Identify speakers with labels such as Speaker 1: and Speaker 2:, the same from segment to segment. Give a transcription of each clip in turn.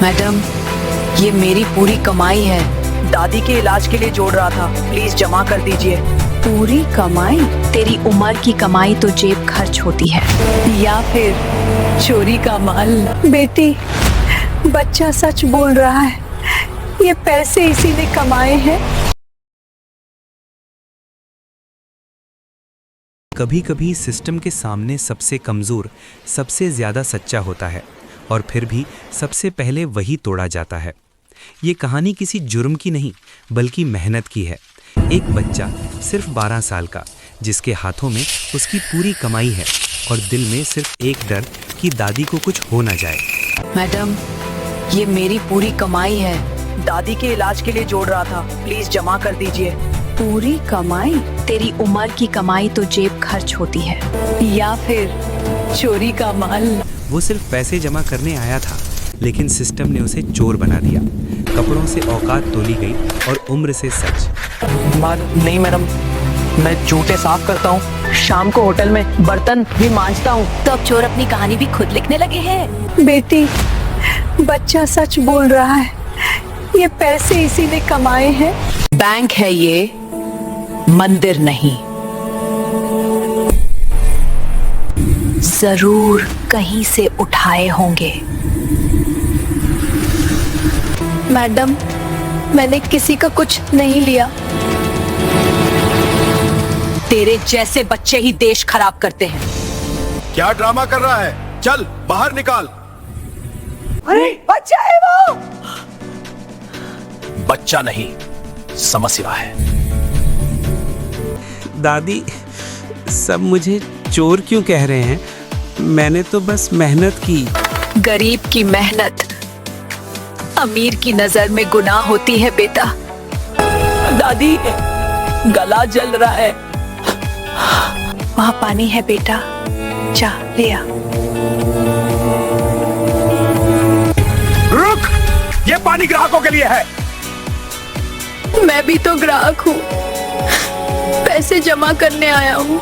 Speaker 1: Madam, ये मेरी पूरी कमाई है। दादी के इलाज के लिए जोड़ रहा था, प्लीज जमा कर दीजिए।
Speaker 2: पूरी कमाई? तेरी उम्र की कमाई तो जेब खर्च होती है
Speaker 1: या फिर चोरी का माल।
Speaker 2: बेटी, बच्चा सच बोल रहा है, ये पैसे इसी ने कमाए हैं।
Speaker 3: कभी कभी सिस्टम के सामने सबसे कमज़ोर सबसे ज़्यादा सच्चा होता है और फिर भी सबसे पहले वही तोड़ा जाता है। ये कहानी किसी जुर्म की नहीं बल्कि मेहनत की है। एक बच्चा सिर्फ 12 साल का, जिसके हाथों में उसकी पूरी कमाई है और दिल में सिर्फ एक डर कि दादी को कुछ हो ना जाए।
Speaker 1: मैडम, ये मेरी पूरी कमाई है। दादी के इलाज के लिए जोड़ रहा था, प्लीज जमा कर दीजिए।
Speaker 2: पूरी कमाई? तेरी उम्र की कमाई तो जेब खर्च होती है
Speaker 1: या फिर चोरी का माल।
Speaker 3: वो सिर्फ पैसे जमा करने आया था, लेकिन सिस्टम ने उसे चोर बना दिया। कपड़ों से औकात तोली गई और उम्र से सच।
Speaker 4: नहीं मैडम, मैं जूते साफ करता हूँ, शाम को होटल में बर्तन भी मांजता हूँ।
Speaker 2: तो अब चोर अपनी कहानी भी खुद लिखने लगे हैं। बेटी, बच्चा सच बोल रहा है, ये पैसे इसी ने कमाए हैं।
Speaker 1: बैंक है ये, मंदिर नहीं।
Speaker 2: जरूर कहीं से उठाए होंगे। मैडम, मैंने किसी का कुछ नहीं लिया।
Speaker 1: तेरे जैसे बच्चे ही देश खराब करते हैं।
Speaker 5: क्या ड्रामा कर रहा है? चल बाहर निकाल।
Speaker 2: अरे बच्चा है वो।
Speaker 5: बच्चा नहीं, समस्या है।
Speaker 3: दादी, सब मुझे चोर क्यों कह रहे हैं? मैंने तो बस मेहनत की।
Speaker 2: गरीब की मेहनत अमीर की नजर में गुनाह होती है बेटा।
Speaker 1: दादी, गला जल रहा है।
Speaker 2: वहाँ पानी है बेटा, जा ले आ।
Speaker 5: रुक! ये पानी ग्राहकों के लिए है।
Speaker 2: मैं भी तो ग्राहक हूँ, पैसे जमा करने आया हूँ।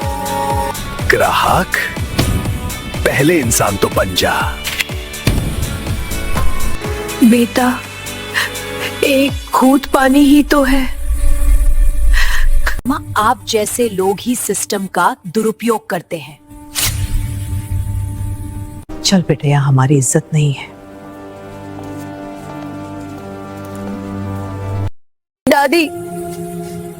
Speaker 5: ग्राहक? पहले इंसान तो बन जा।
Speaker 2: बेटा, एक घूंट पानी ही तो है।
Speaker 1: माँ, आप जैसे लोग ही सिस्टम का दुरुपयोग करते हैं।
Speaker 2: चल बेटा, यहाँ हमारी इज्जत नहीं है। दादी,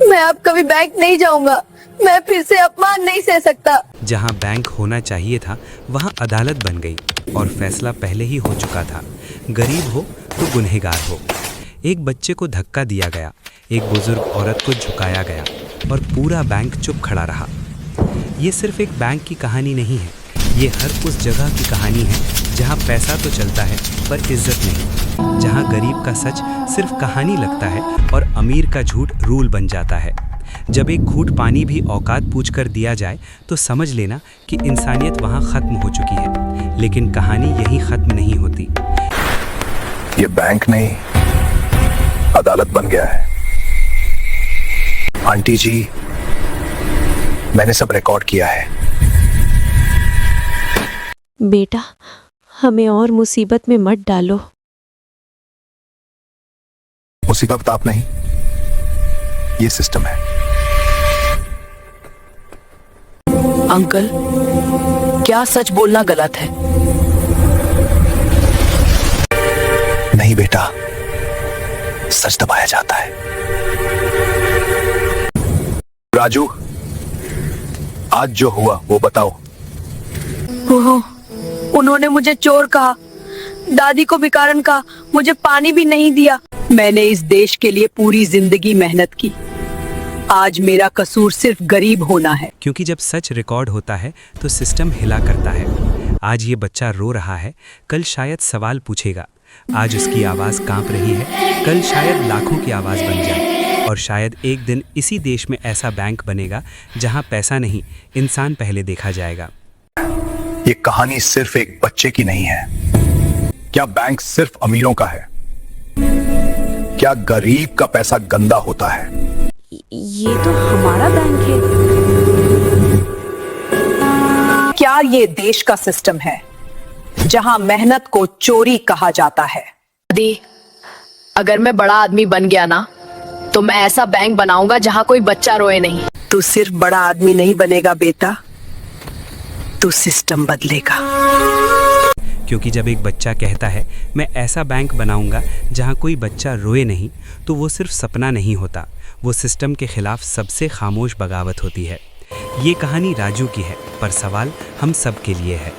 Speaker 2: मैं अब कभी बैंक नहीं जाऊंगा। मैं फिर से अपमान नहीं सह सकता।
Speaker 3: जहां बैंक होना चाहिए था वहां अदालत बन गई और फैसला पहले ही हो चुका था। गरीब हो तो गुनहगार हो। एक बच्चे को धक्का दिया गया, एक बुजुर्ग औरत को झुकाया गया और पूरा बैंक चुप खड़ा रहा। ये सिर्फ एक बैंक की कहानी नहीं है, ये हर उस जगह की कहानी है जहां पैसा तो चलता है पर इज्जत नहीं, जहां गरीब का सच सिर्फ कहानी लगता है और अमीर का झूठ रूल बन जाता है। जब एक घूंट पानी भी औकात पूछकर दिया जाए तो समझ लेना कि इंसानियत वहां खत्म हो चुकी है। लेकिन कहानी यहीं खत्म नहीं होती।
Speaker 5: ये बैंक नहीं, अदालत बन गया है। आंटी जी, मैंने सब रिकॉर्ड किया है।
Speaker 6: बेटा, हमें और मुसीबत में मत डालो।
Speaker 5: मुसीबत आप नहीं, ये सिस्टम है।
Speaker 1: अंकल, क्या सच बोलना गलत है?
Speaker 5: नहीं बेटा, सच दबाया जाता है। राजू, आज जो हुआ वो बताओ।
Speaker 2: ओहो, उन्होंने मुझे चोर कहा, दादी को भिखारन कहा, मुझे पानी भी नहीं दिया।
Speaker 1: मैंने इस देश के लिए पूरी जिंदगी मेहनत की। आज मेरा कसूर सिर्फ गरीब होना है।
Speaker 3: क्योंकि जब सच रिकॉर्ड होता है तो सिस्टम हिला करता है। आज ये बच्चा रो रहा है, कल शायद सवाल पूछेगा। आज उसकी आवाज़ कांप रही है, कल शायद लाखों की आवाज़ बन जाए। और शायद एक दिन इसी देश में ऐसा बैंक बनेगा जहां पैसा नहीं, इंसान पहले देखा जाएगा।
Speaker 5: ये कहानी सिर्फ एक बच्चे की नहीं है। क्या बैंक सिर्फ अमीरों का है? क्या गरीब का पैसा गंदा होता है?
Speaker 6: ये तो हमारा बैंक है।
Speaker 1: क्या ये देश का सिस्टम है जहां मेहनत को चोरी कहा जाता है? दादी, अगर मैं बड़ा आदमी बन गया ना तो मैं ऐसा बैंक बनाऊंगा जहाँ कोई बच्चा रोए नहीं।
Speaker 2: तू सिर्फ बड़ा आदमी नहीं बनेगा बेटा, तू सिस्टम बदलेगा।
Speaker 3: क्योंकि जब एक बच्चा कहता है मैं ऐसा बैंक बनाऊंगा जहां कोई बच्चा रोए नहीं, तो वो सिर्फ सपना नहीं होता, वो सिस्टम के खिलाफ सबसे खामोश बगावत होती है। ये कहानी राजू की है, पर सवाल हम सब के लिए है।